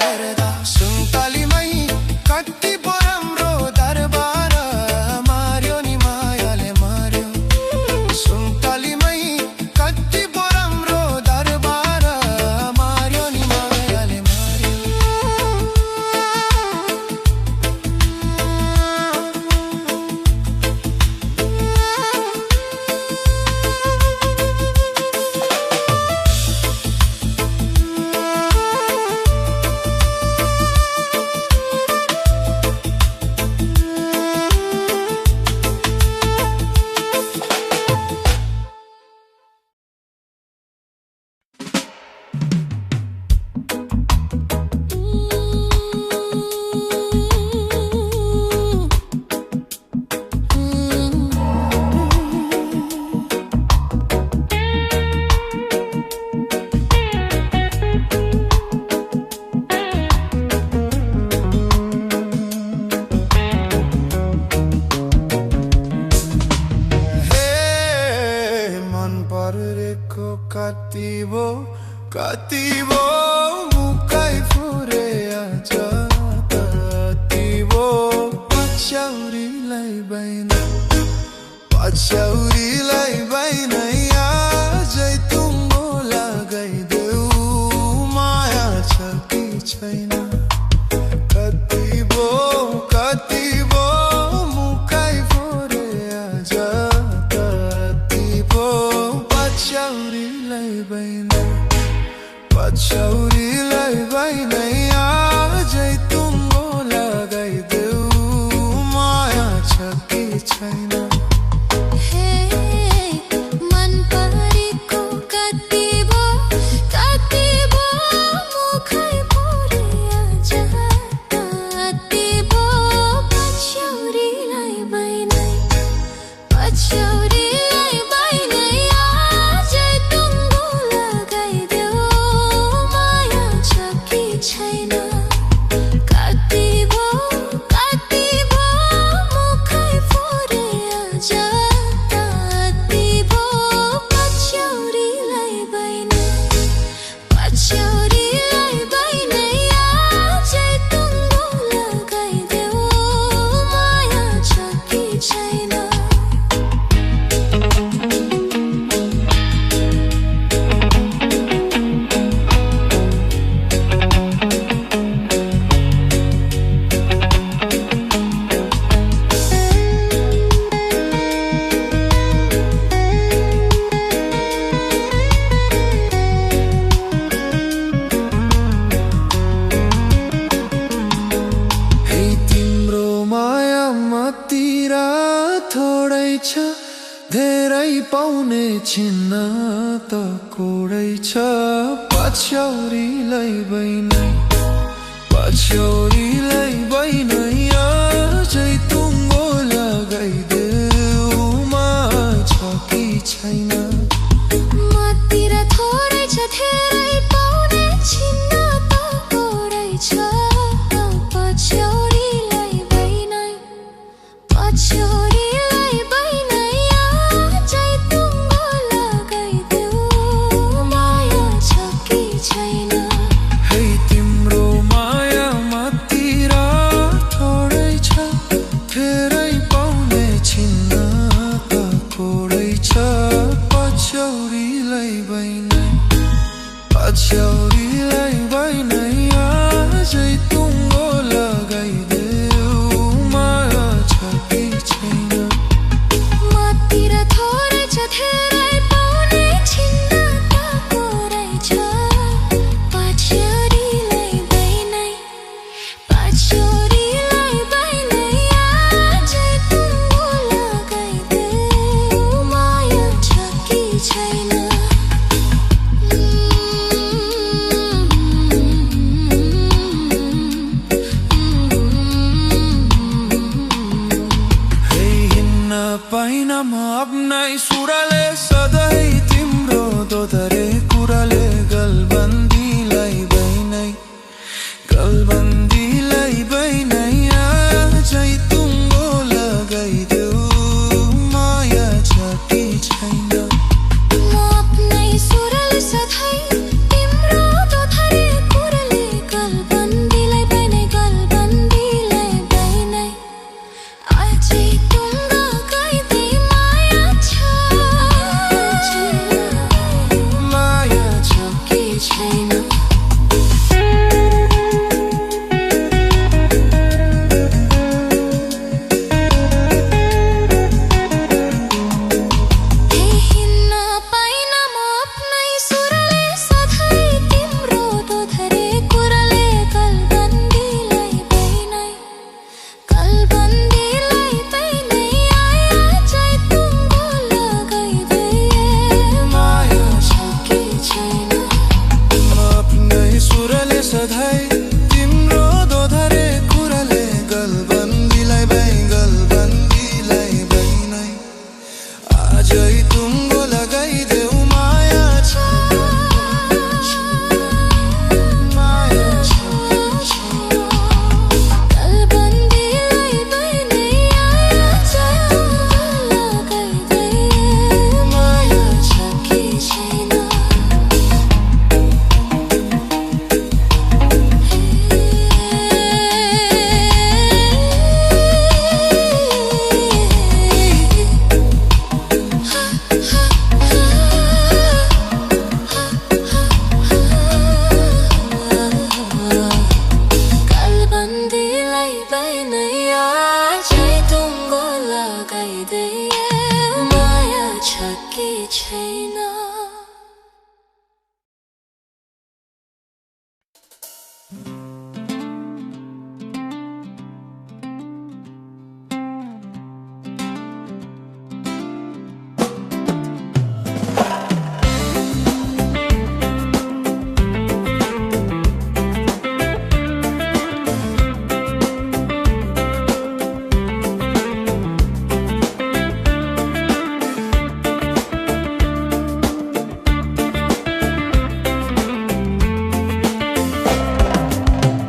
हेर्दा सुन्तलीमै कति पो राम्रो दरबार मार्यो नि मायाले मार्यो सुन्तलीमै कति पो राम्रो दरबार मार्यो नि मायाले मार्यो कतिबो मुकै फुरे आछ कतिबो पछ्यौरीलाई बैन आजै तुम्बो लगाइदेऊ माया छ कि छैन कतिबो मुकै फुरे आछ कतिबो पछ्यौरीलाई बैन आजै तुम्बो लगाइदेऊ माया छ कि छैन धेरै पाउने छिन्न त कोडै छ पछ्यौरीलाई बैन आजै तुम्बो लगाइदेऊ माया छ कि छैन मतिर थोरै छ धेरै पाउने छिन्न त कोडै छ पछ्यौरीलाई बैन पछ्यौरीलाई बैन आजै तुम्बो लगाइदेऊ माया छ कि छैन मतिर थोरै छ धेरै पाउने छिन्न त कोडै छ पछ्यौरीलाई बैन आजै तुम्बो लगाइदेऊ माया छ कि छैन पाइन म आफ्नै सुरले सधैँ तिम्रो दोधरे कुराले गलबन्दीलाई बैन आजै तुम्बो लगाइदेऊ माया छ कि छैन म आफ्नै सुरले सधैँ तिम्रो दोधरे कुराले गलबन्दीलाई छैन।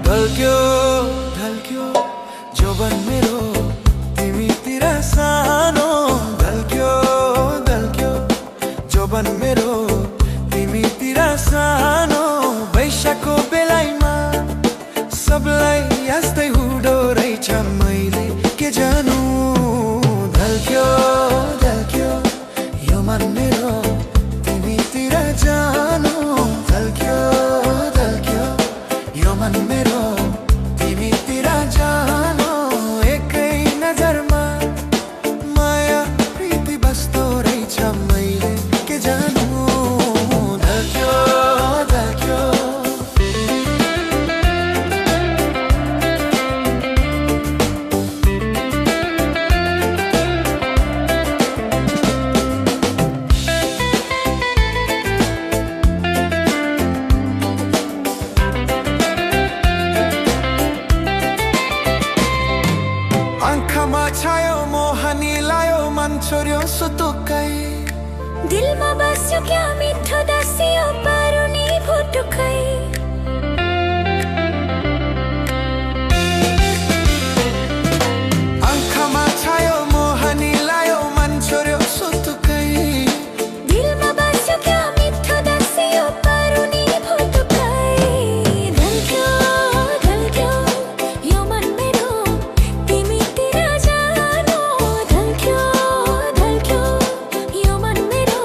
ढल्क्यो ढल्क्यो जोबन मेरो तिमीतिर सानो। ढल्क्यो ढल्क्यो जोबन मेरो तिमीतिर सानो। वैशाखको बेलामा सबलाई यस्तै हुँदो रहेछ, मैले के जानु। ढल्क्यो ढल्क्यो यो मन मेरो तिमीतिर जानु। ढल्क्यो ढल्क्यो यो मन मेरो तिमीतिर जानु। एकै नजरमा माया प्रीति बस्दो रहेछ, मैले के जानु। ढल्क्यो ढल्क्यो आँखामा छायो मोहनी लायो, मन छोड्यो सुतुक्कै। दिलमा बस्यो क्या मिठो दसियो पारुनी भुटुकै। आँखामा छायो मोहनी लायो, मन छोड्यो सुतुक्कै। दिलमा बस्यो क्या मिठो दसियो पारुनी भुटुकै। ढल्क्यो ढल्क्यो यो मन मेरो तिमीतिर जानु। ढल्क्यो ढल्क्यो यो मन मेरो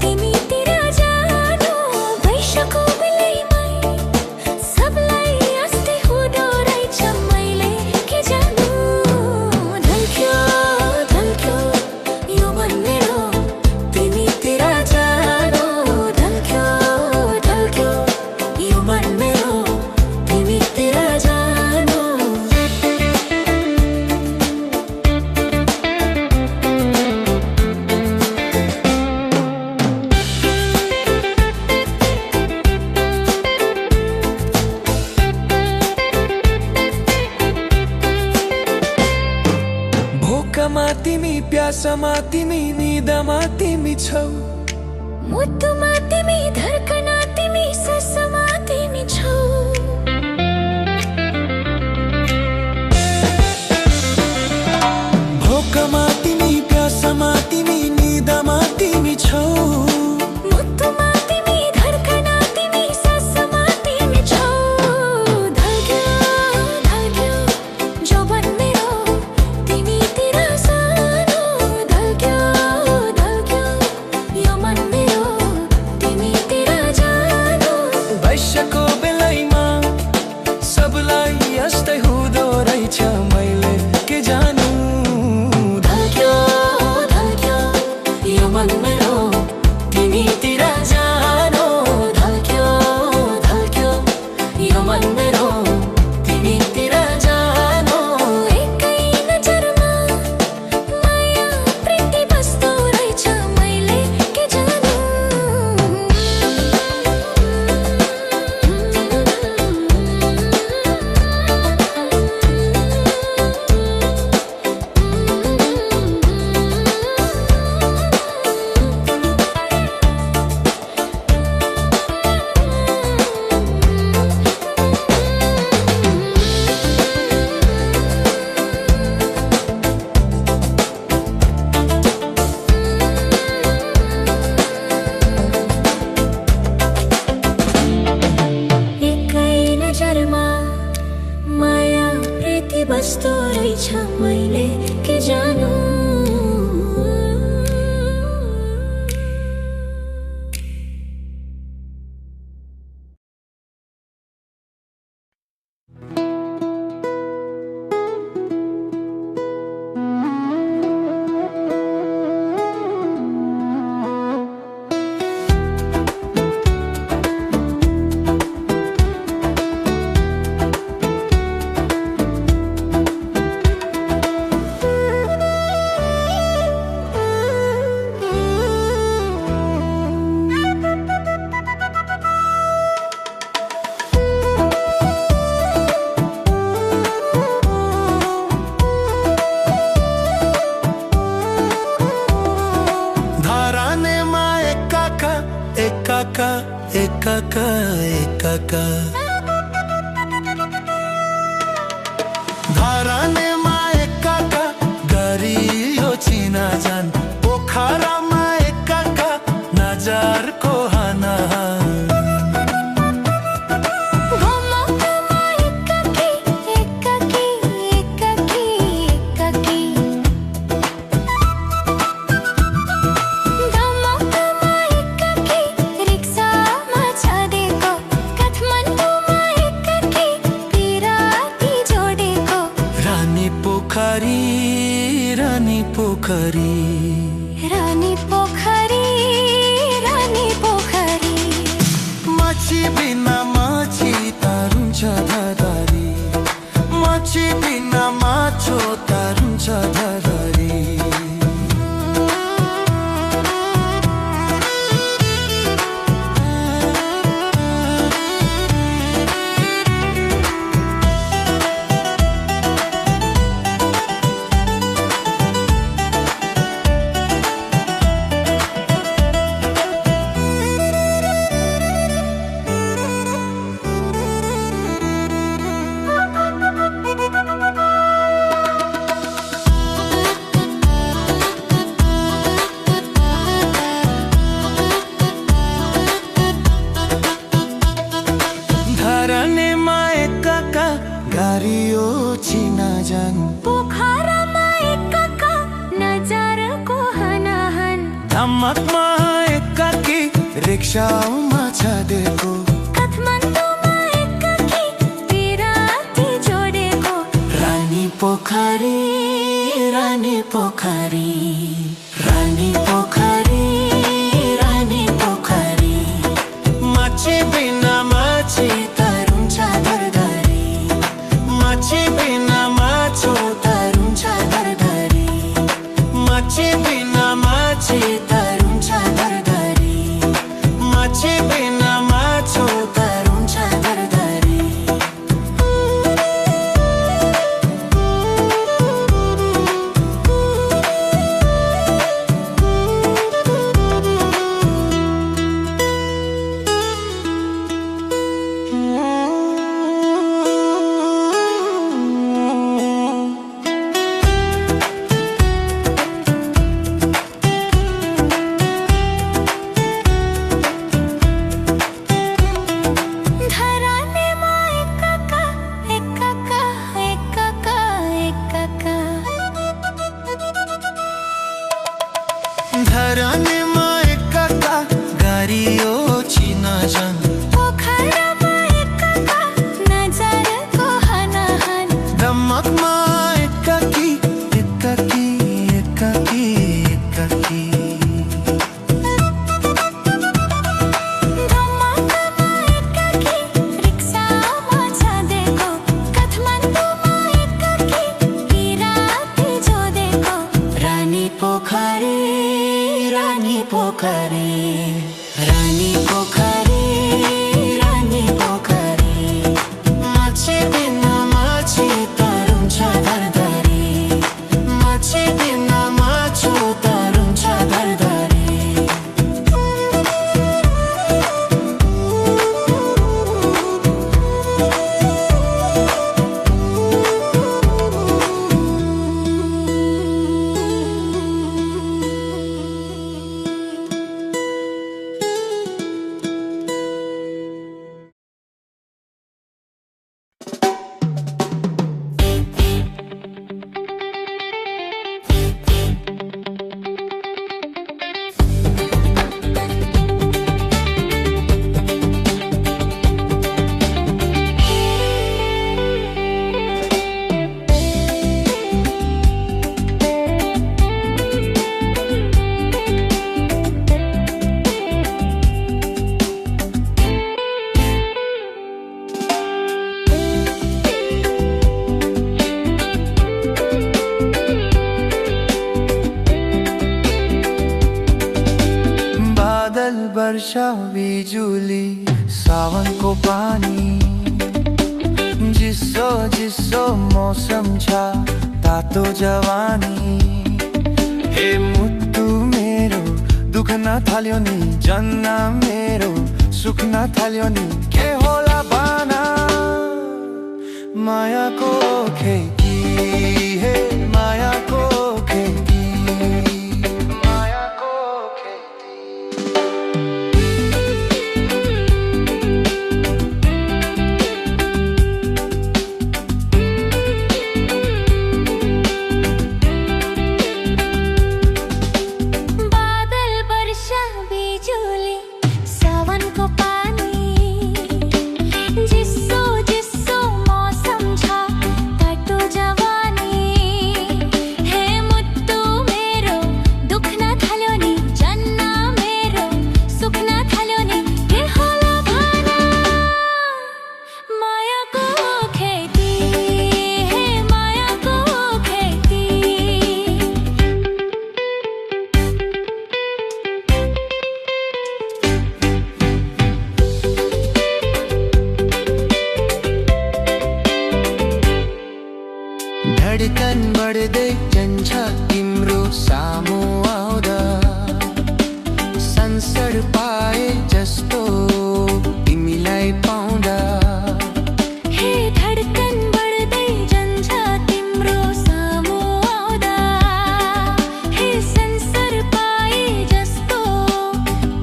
तिमीतिर जानु। वैशाखको बेलामा सबलाई यस्तै हुँदो रहेछ, मैले के जानु। ढल्क्यो ढल्क्यो यो मन मेरो तिमीतिर जानु। ढल्क्यो ढल्क्यो यो मन मेरो तिमीतिर जानु। भोकमा तिमी, प्यासमा तिमी, निदमा तिमी छौ। मुटुमा तिमी, धड्कना तिमी, ससमा तिमी छौ। भोकमा तिमी, प्यासमा तिमी, निदमा तिमी छौ। मुटुमा तिमी, धड्कना तिमी, ससमा तिमी छौ। ढल्क्यो ढल्क्यो जोबन मेरो तिमीतिर सानो। ढल्क्यो ढल्क्यो यो मन मेरो तिमीतिर जानु। वैशाखको बेलामा सबलाई यस्तै हुँदो रहेछ, मैले के जानु। ढल्क्यो ढल्क्यो यो मन मेरो तिमीतिर जानु। ढल्क्यो ढल्क्यो यो मन मेरो तिमीतिर जानु। एकै नजरमा माया प्रीति बस्दो रहेछ, मैले के जानु। एकै नजरमा माया प्रीति बस्दो रहेछ, मैले के जानु। धरानेमा एकाका गरियो चिनाजान पोखरामा एकाका नजरको हानाहान रानी पोखरी रानी पोखरी रानी पोखरी माछी बिना माछी तारुन्छ धरहरी माछी बिना माछो तारुन्छ धरहरी धरानेमा एकाका गरियो चिनाजान पोखरामा एकाका नजरको हानाहान धमकमा एकाकी रिक्सामा छाडेको काठमाडौँमा एकाकी पिराती जोडेको रानी पोखरी रानी पोखरी रानी पोखरी रानी पोखरी माछी बिना माछी तारुन्छ धरहरी माछी बिना माछो तारुन्छ धरहरी माछी बिना माछी तारुन्छ धरहरी माछी बिना माछो तारुन्छ धरहरी धरानेमा एकाका एकाका एकाका एकाका धरानेमा एकाका गरियो चिनाजान पोखरामा एकाका नजरको हानाहान धमकमा एकाकी एकाकी एकाकी एकाकी धमकमा एकाकी रिक्सामा छाडेको काठमाडौँमा एकाकी पिराती जोडेको रानी पोखरी रानी पोखरी रानी पोखरी रानी पोखरी माछी बिना माछी तारुन्छ धरहरी माछी बिना माछो तारुन्छ धरहरी वर्षा बिजुली सावनको पानी जिस्सो जिस्सो मौसम छ तातो जवानी हे मुत्तु मेरो दुख्न थाल्यो नि जन्ना मेरो सुख्न थाल्यो नि के होला बाना माया को खेती है, माया को खेती, माया को खेती। बादल वर्षा बिजुली सावन को पानी जिस्सो जिस्सो मौसम छ काटो जवानी हे मुत्तु मेरो दुख्न थाल्यो नि जन्ना मेरो सुख्न थाल्यो नि के होला भन मायाको खेती हे मायाको खेती धडकन बढ्दै जान्छ तिम्रो सामु आउँदा संसार पाए जस्तो तिमीलाई पाउँदा हे धडकन बढ्दै जान्छ तिम्रो सामु आउँदा हे संसार पाए जस्तो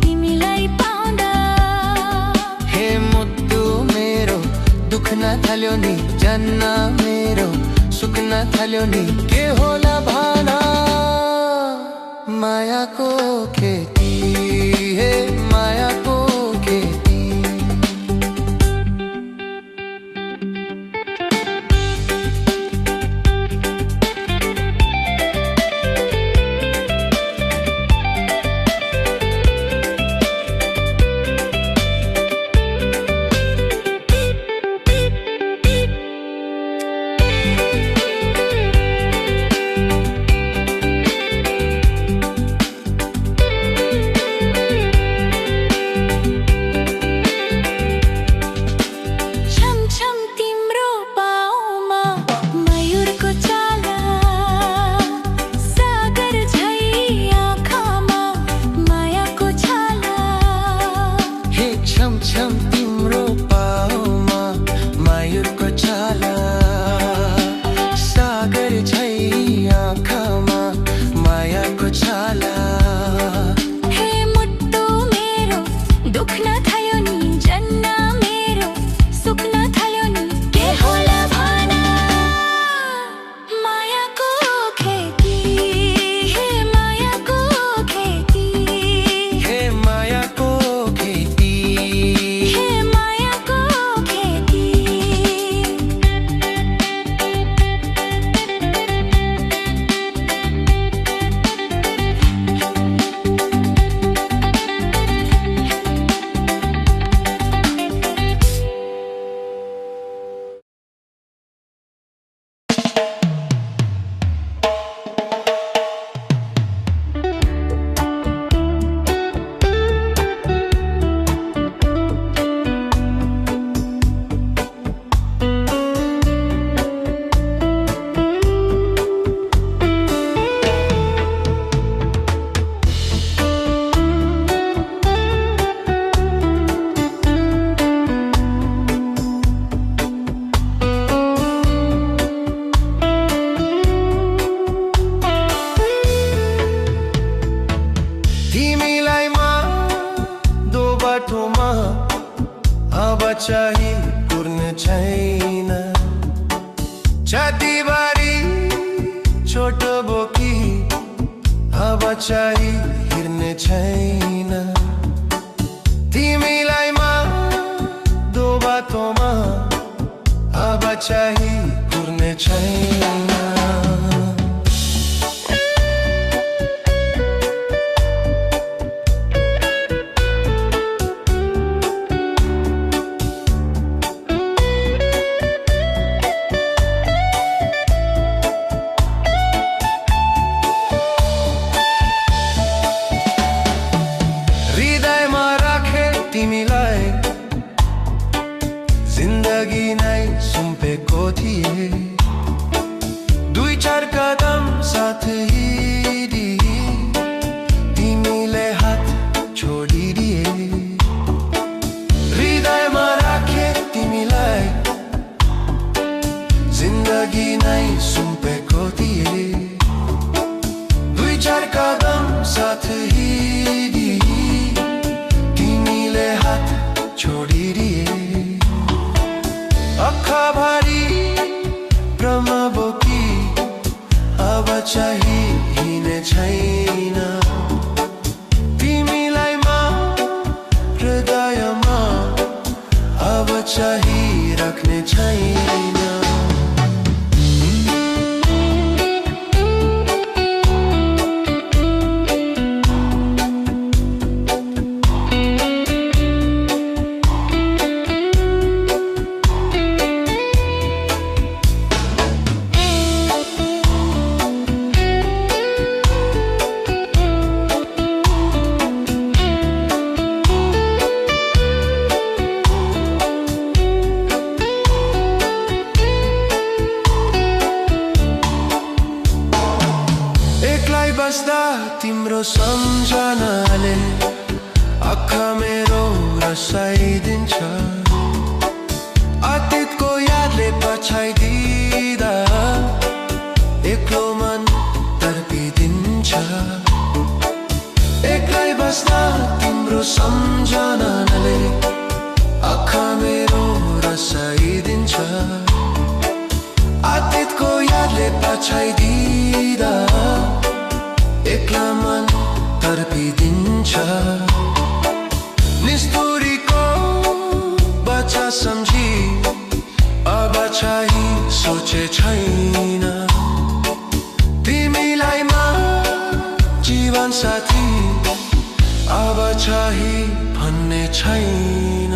तिमीलाई पाउँदा हे मुद्दु मेरो दुख्न थाल्यो नि जन्न मेरो सुक्न थाल्यो नि के होला भाना मायाको खेती हे मायाको खेती। छम छम तिम्रो पाउमा मयूरको चाला सागर झै आँखामा मायाको छाला हे छम छम तिम्रो पाउमा मयूरको छाला सागर झै आँखामा मायाको छाला हे मुत्तु मेरो दुख्न थाल्यो नि जन्न मेरो सुक्न थाल्यो नि के होला भन मायाको खेती हे मायाको खेती हे मायाको खेती। हे मायाको खेती तिमीलाई दो बाटोमा अब चाहिँ कुर्ने छैन छातीबारी छोटो बोकी अब चाहिँ हिँड्ने छैन तिमीलाई दो बाटोमा अब चाहिँ कुर्ने छैन। अघि नै सुम्पेको थिए दुई चार कदम साथ हिँडी तिमीले हात छोडिदिए आँखाभरि भ्रम बोकी अब चाहिँ हिँड्ने छैन तिमीलाई म हृदयमा अब चाहिँ राख्ने छैन बस्दा तिम्रो सम्झनाले आँखा मेरो रसाइदिन्छ अतीतको यादले पछाइदिँदा एक्लो मन तर्पिदिन्छ एक्लै बस्दा तिम्रो सम्झनाले आँखा मेरो रसाइदिन्छ अतीतको यादले पछाइदिँदा एक्ला मन तर्पिदिन्छ निष्ठुरीको बच्चा सम्झी अब चाहिँ सोचे छैन तिमीलाई म जीवन साथी अब चाहिँ भन्ने छैन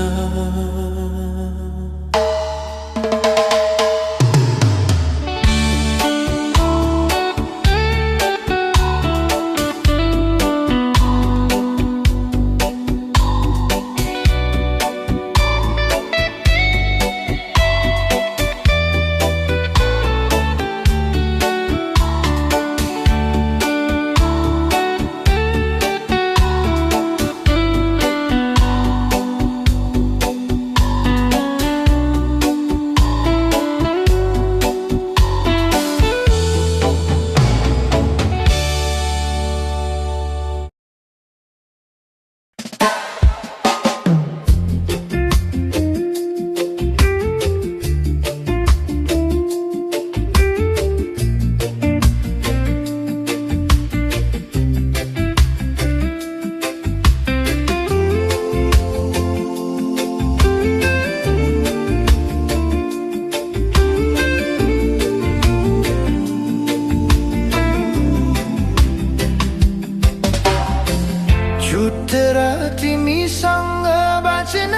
तिमीसँग बाँच्न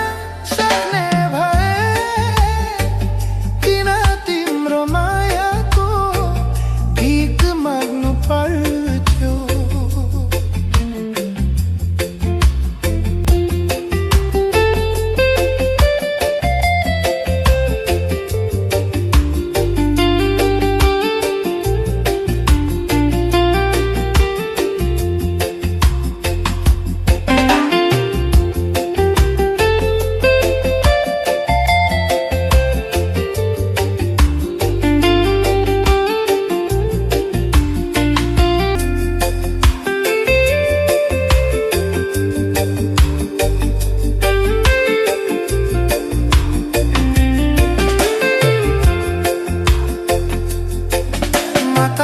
सक्ने भए किन तिम्रो मायाको भीख माग्नु पर्थ्यो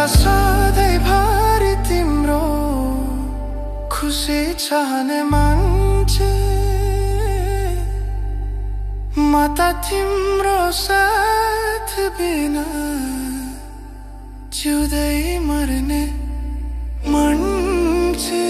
सधैँभरि तिम्रो खुसी चाहने मान्छे म त तिम्रो साथ बिना जिउँदै मर्ने मान्छे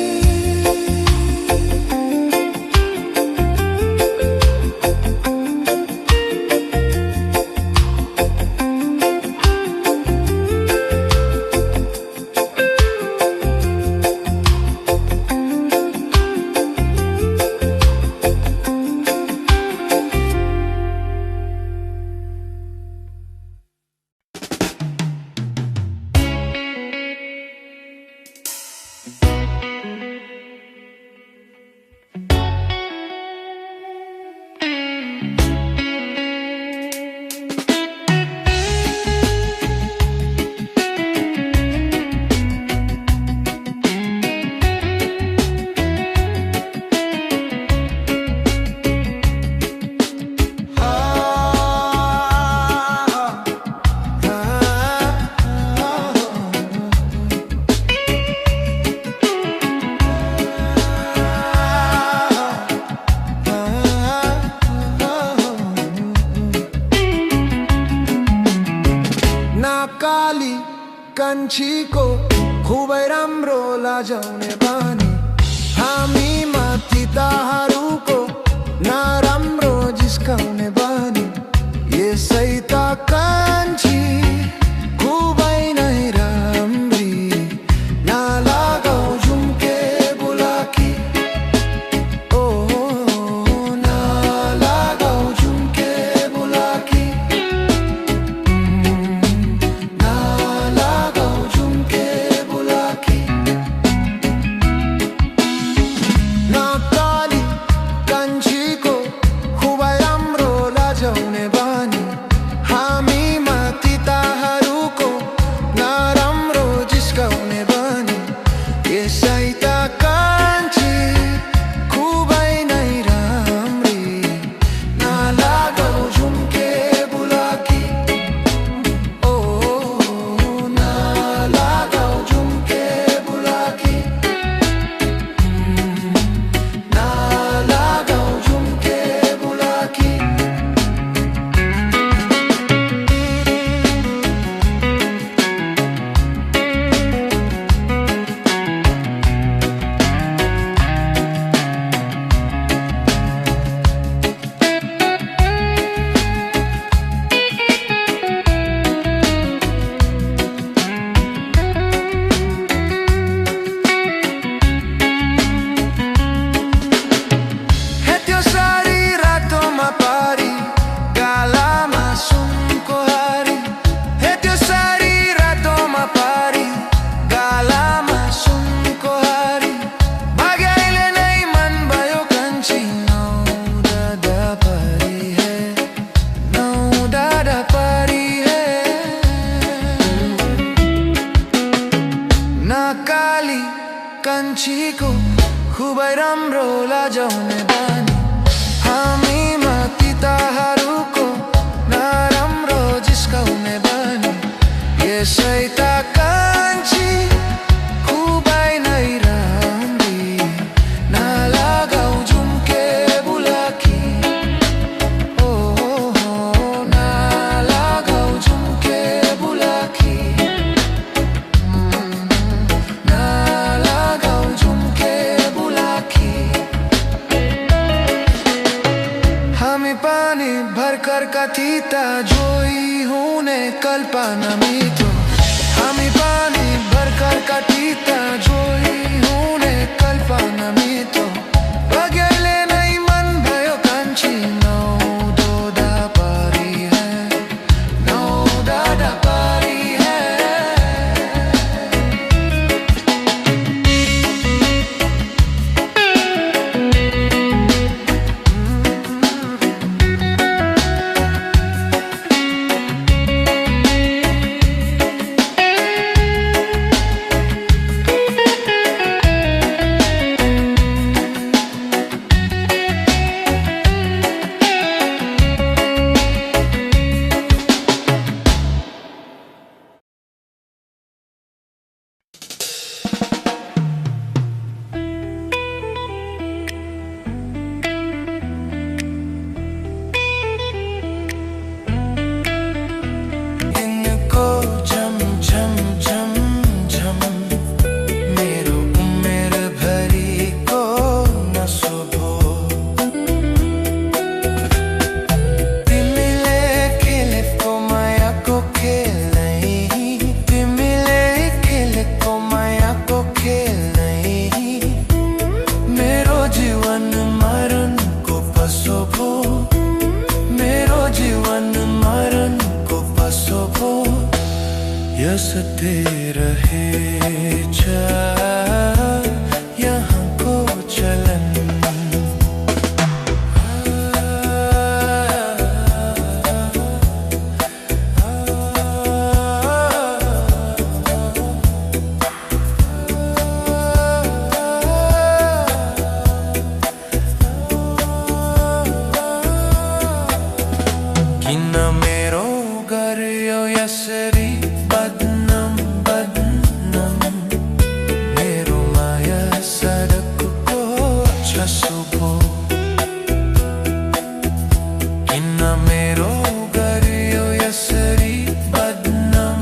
नाकाली कान्छीको खुबै राम्रो लाजाउने बानी हामी माथि ताहरूको नराम्रो जिस्काउने बानी यसै त कान्छी खुबै नै राम्री नलागाऊ झुम्के बुलाकी ओ नलागाऊ झुम्के बुलाकी नलागाऊ झुम्के बुलाकी नाकाली कान्छीको खुबै राम्रो लाजाउने बानी हामी माथि ताहरूको नराम्रो जिस्काउने बानी यसै त कान्छी खुबै नै राम्री नलागाऊ झुम्के बुलाकी ओ नलागाऊ झुम्के बुलाकी नलागाऊ झुम्के बुलाकी त्यो सारी रातोमा पारी गालामा सुनको हारी त्यो सारी रातोमा पारी गालामा सुनको हारी भाग्यले नै मन भयो कान्छी नौ दादा पारी है नौ दादा पारी है नाकाली कान्छीको खुबै राम्रो लाजाउने बानी हामी माथि ताहरूको नराम्रो जिस्काउने बानी यसै त कान्छी खुबै नै राम्री नलागाऊ झुम्के बुलाकी ओ नलागाऊ झुम्के बुलाकी नलागाऊ झुम्के बुलाकी हामी पानी भर्खर कथिता जोई हुने कल्पना मितो हामी पानी भर्खर कथिता जोई हुने कल्पना मितो भाग्यले नै मन भयो कान्छी नौ दादा पारी है नौ दादा पारी है इनको झम झम झम झम मेरो उमेर भरिको नशोभो तिमीले खेलेको मायाको खेल नै तिमीले खेलेको मायाको खेल नै मेरो जीवन मरणको पसो भो मेरो जीवन मरणको पसो भो यस्तै रहेछ यहाँको चलन किन मेरो गर्यो यसरी बदनाम बदनाम मेरो माया सडकको छसो भो किन मेरो गर्यो यसरी बदनाम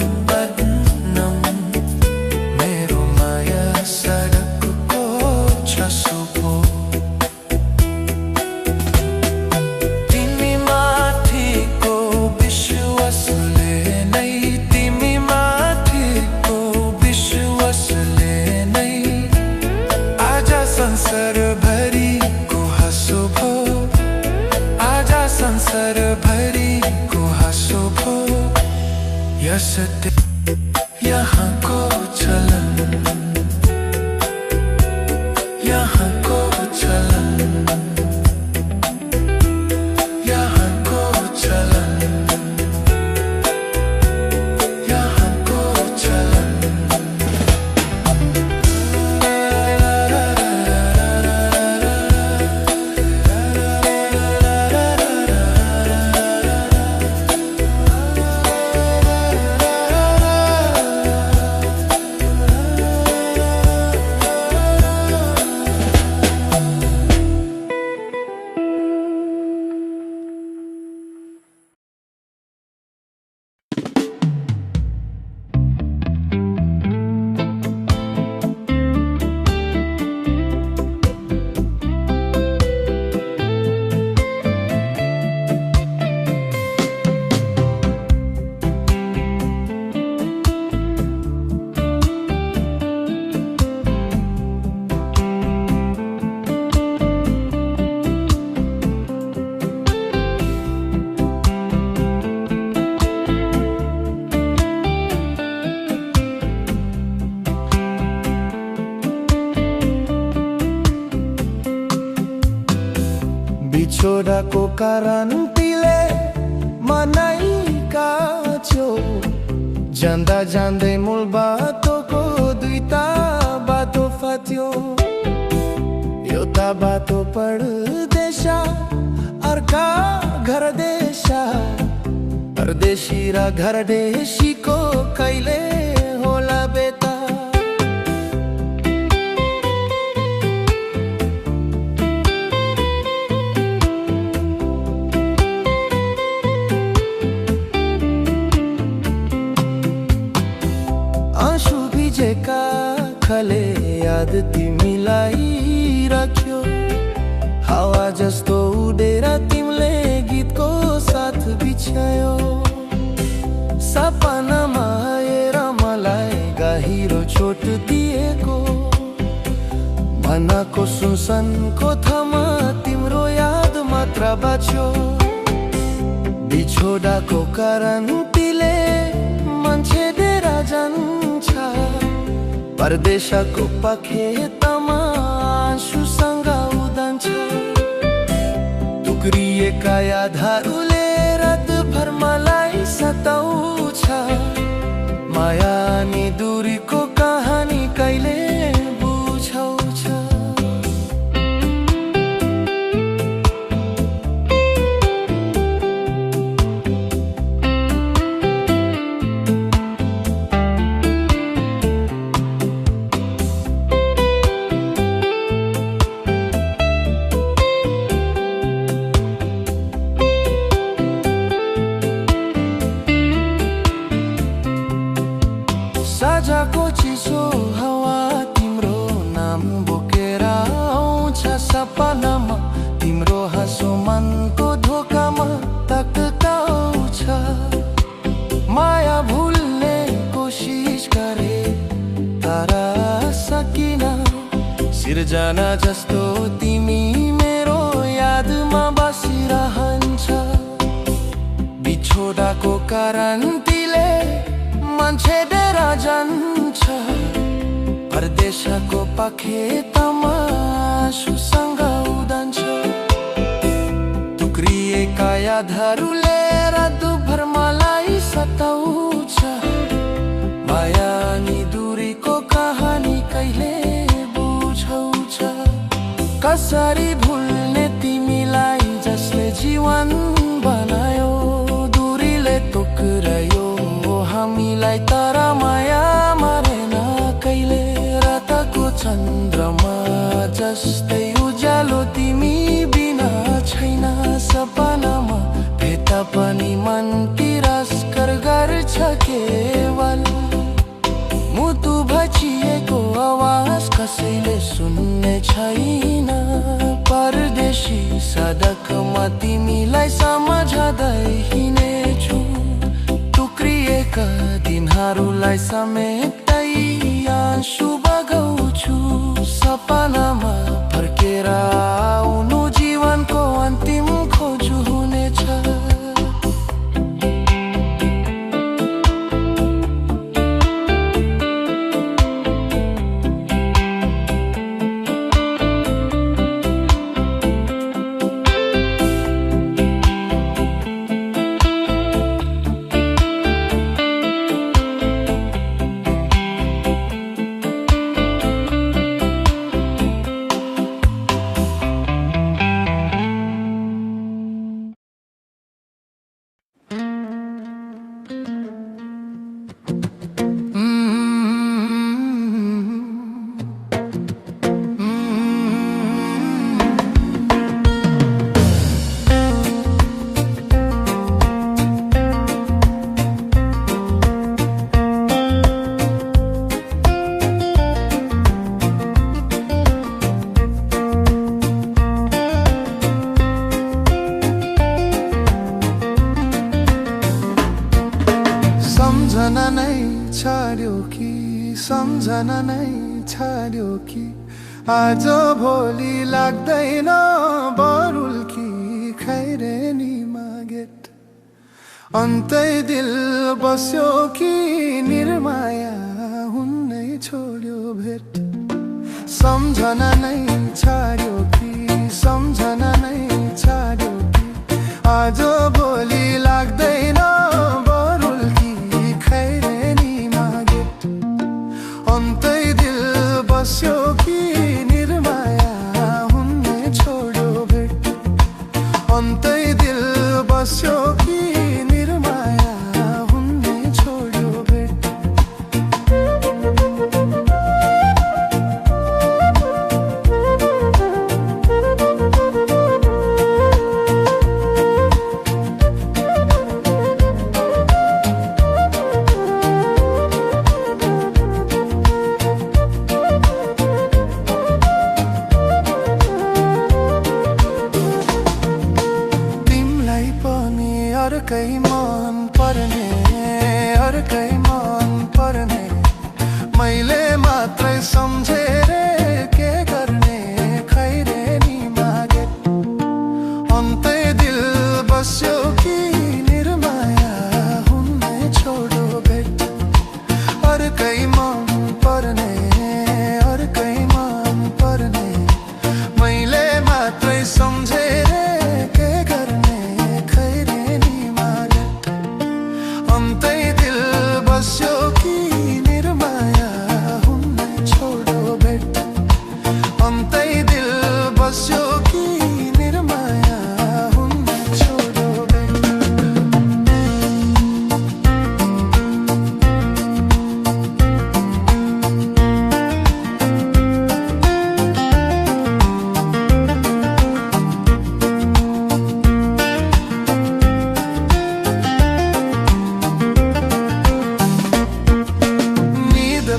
यसते यहाँको चलन, यहाँको चलन, यहाँको चलन, यहाँको चलन। बिछोडाको कारण तिले मनाइका छौ, जान्दा जान्दै मूल बाटोको दुईटा बाटो फाट्यो। एउटा बाटो परदेशा, अर्का घर देशा, परदेशी र घर देशीको कहिले होला बेटा। आँसु भिजेका खले याद तिमीलाई राख्यो, हावा जस्तो उडेर तिमीले गीतको साथ बिछ्यायो। सपनामा आएर मलाई गहिरो चोट दिएको, मनको सुनसान कोठामा तिम्रो याद मात्र बाँच्यो। बिछोडाको कारण तिले मान्छे डेर जान्छ, परदेशको पखेतामा आँसुसँग उदान्छ। टुक्रिएका यादहरूले रातभर मलाई सताउँछ, माया अनि दूरीको कहानी कहिले बुझाउँछ। साझाको चिसो हावा तिम्रो नाम बोकेर आउँछ, सपनामा तिम्रो हाँसो मनको धोकामा तकताउँछ। माया भुल्ने कोसिस गरे तर सकिन, सिर्जना जस्तो तिमी मेरो यादमा बसिरहन्छ। बिछोडाको कारण तिले मान्छे डेर जान्छ, परदेशको पखेतामा आँसुसँग उदान्छ। टुक्रिएका यादहरूले रातभर मलाई सताउँछ, माया अनि दूरीको कहानी कहिले बुझाउँछ। कसरी भुल्ने तिमीलाई जसले जीवन बनायो, दूरीले टुक्रायो हामीलाई तर माया मरेन कहिले। रातको चन्द्रमा जस्तै उज्यालो तिमी बिना छैन, सपनामा भेट्दा पनि मन तिरस्कार गर्छ केवल। मुटु भचिएको आवाज कसैले सुन्ने छैन, परदेशी सडकमा तिमीलाई सम्झँदै हिँडेछु। टुक्रिएका दिनहरूलाई समेट्दै आँसु बगाउँछु, सपनामा फर्केर आउनु जीवनको अन्तिम खोज हुनेछ। सम्झना नै छाड्यो कि सम्झना नै छाड्यो कि आज भोलि लाग्दैन बरुल्की खैरेनीमा गेट अन्तै दिल बस्यो कि निर्माया हुनै छोड्यो भेट सम्झना नै छाड्यो कि सम्झना नै छाड्यो कि आज भोलि लाग्दैन बरुल्की खैरेनीमा गेट अन्तै दिल बस्यो कि निर्माया हुनै छोड्यो भेट अन्तै दिल बस्यो कि निर्माया हुनै छोड्यो भेट अर्कै मन पर्ने अर्कै मन पर्ने मैले मात्रै सम्झेर के गर्ने खैरेनीमा गेट अन्तै दिल बस्यो कि निर्माया हुनै छोड्यो भेट अर्कै मन पर्ने अर्कै मन पर्ने मैले मात्रै सम्झेर के गर्ने अन्तै दिल बस्यो कि निर्माया हुनै छोड्यो भेट अन्तै दिल बस्यो कि निर्माया हुनै छोड्यो भेट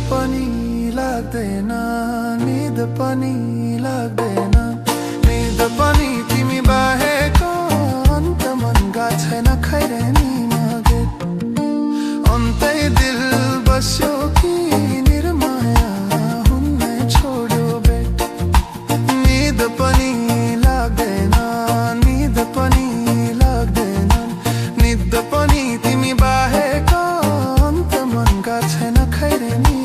पनि लाग्दैन निद पनि लाग्दैन निद पनि तिमी बाहेको अन्त मनका छैन खैरेनीमा गेट अन्तै दिल बस्यो कि निर्माया हुनै छोड्यो भेट निद पनि लाग्दैन निद पनि लाग्दैन निद पनि तिमी बाहेको अन्त मनका छैन खैरेनी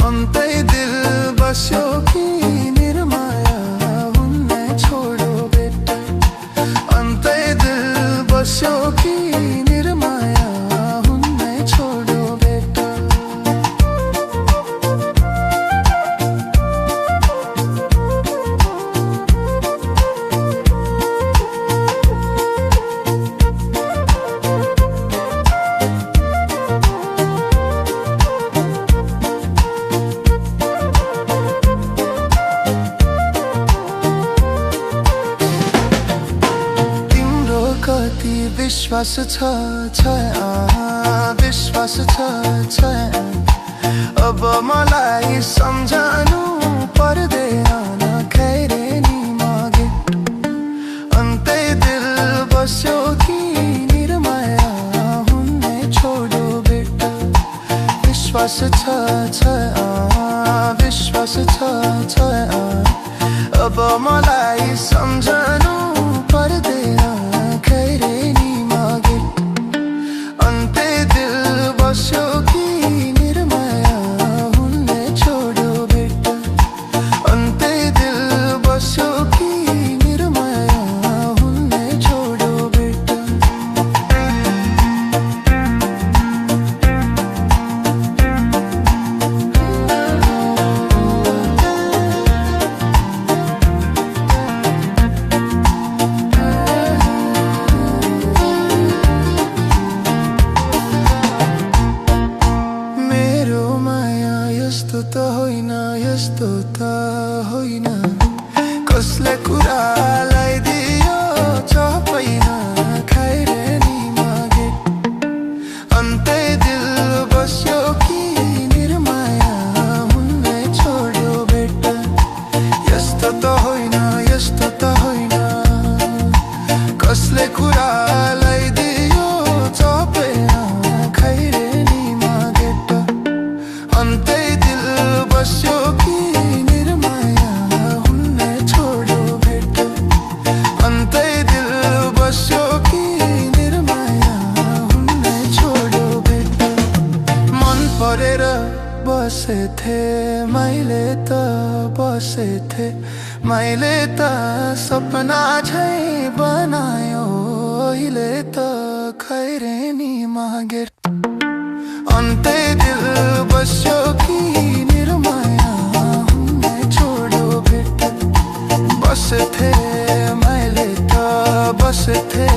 अन्तै दिल बस्यो कि निर्माया हुनै छोड्यो भेट अन्तै दिल बस्यो कि निर्माया हुनै छोड्यो भेट कति विश्वास छ विश्वास छ अब मलाई सम्झनु पर्दैन खैरेनीमा गेट अन्तै दिल बस्यो कि निर्माया हुनै छोड्यो भेट विश्वास छ विश्वास छ अब मलाई सम्झनु पर्दैन खैरेनीमा गेट अन्तै दिल बस्यो कि निर्माया हुनै छोड्यो भेट अन्तै दिल बस्यो कि निर्माया हुनै छोड्यो भेट यस्तो त होइन यस्तो त होइन कसले कुरालाई दियो चपैना खैरेनीमा गेट अन्तै दिल बस्यो कि निर्माया हुनै छोड्यो भेट यस्तो त होइन यस्तो त होइन कसले कुरालाई दियो चपैना छोडेर बसेथे मैले त बसेथे मैले त सपना झै बनायो अहिले त खैरेनी मागेर अन्तै दिल बस्यो कि निर्माया हुने छोड्यो भेट बसेथे मैले त बसेथे